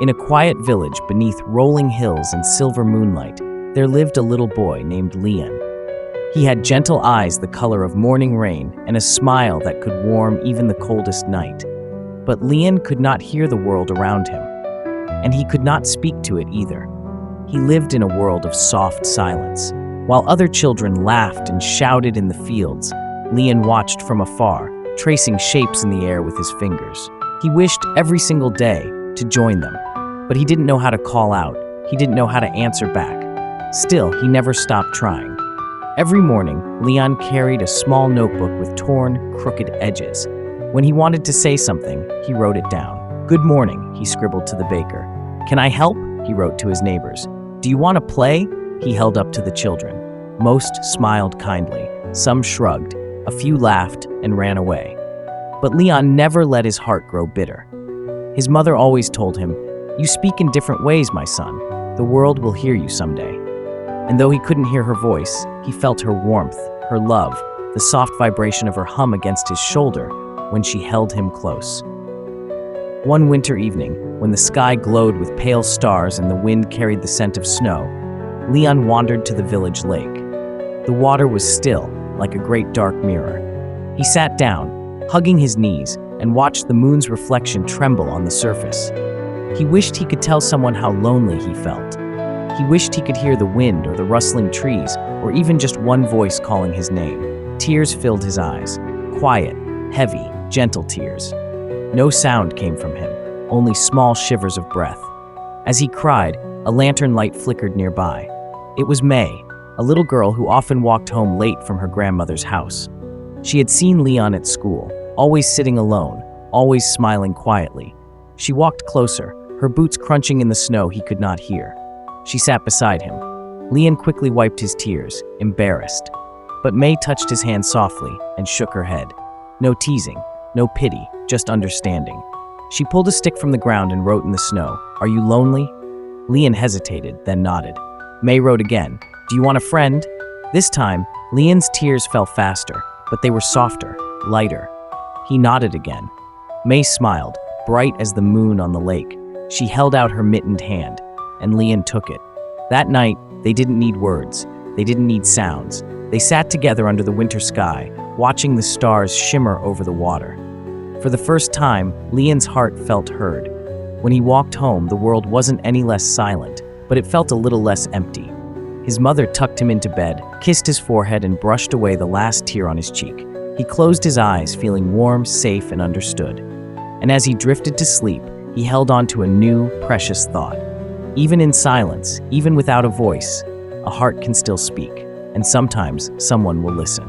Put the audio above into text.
In a quiet village beneath rolling hills and silver moonlight, there lived a little boy named Leon. He had gentle eyes the color of morning rain and a smile that could warm even the coldest night. But Leon could not hear the world around him, and he could not speak to it either. He lived in a world of soft silence. While other children laughed and shouted in the fields, Leon watched from afar, tracing shapes in the air with his fingers. He wished every single day to join them, but he didn't know how to call out. He didn't know how to answer back. Still, he never stopped trying. Every morning, Leon carried a small notebook with torn, crooked edges. When he wanted to say something, he wrote it down. "Good morning," he scribbled to the baker. "Can I help?" he wrote to his neighbors. "Do you want to play?" he held up to the children. Most smiled kindly, some shrugged, a few laughed and ran away. But Leon never let his heart grow bitter. His mother always told him, "You speak in different ways, my son. The world will hear you someday." And though he couldn't hear her voice, he felt her warmth, her love, the soft vibration of her hum against his shoulder when she held him close. One winter evening, when the sky glowed with pale stars and the wind carried the scent of snow, Leon wandered to the village lake. The water was still, like a great dark mirror. He sat down, hugging his knees, and watched the moon's reflection tremble on the surface. He wished he could tell someone how lonely he felt. He wished he could hear the wind or the rustling trees, or even just one voice calling his name. Tears filled his eyes, quiet, heavy, gentle tears. No sound came from him, only small shivers of breath. As he cried, a lantern light flickered nearby. It was May, a little girl who often walked home late from her grandmother's house. She had seen Leon at school, always sitting alone, always smiling quietly. She walked closer, her boots crunching in the snow he could not hear. She sat beside him. Leon quickly wiped his tears, embarrassed. But May touched his hand softly and shook her head. No teasing, no pity, just understanding. She pulled a stick from the ground and wrote in the snow, "Are you lonely?" Leon hesitated, then nodded. May wrote again, "Do you want a friend?" This time, Leon's tears fell faster, but they were softer, lighter. He nodded again. May smiled, bright as the moon on the lake. She held out her mittened hand, and Leon took it. That night, they didn't need words. They didn't need sounds. They sat together under the winter sky, watching the stars shimmer over the water. For the first time, Leon's heart felt heard. When he walked home, the world wasn't any less silent, but it felt a little less empty. His mother tucked him into bed, kissed his forehead, and brushed away the last tear on his cheek. He closed his eyes, feeling warm, safe, and understood. And as he drifted to sleep, he held on to a new, precious thought. Even in silence, even without a voice, a heart can still speak, and sometimes someone will listen.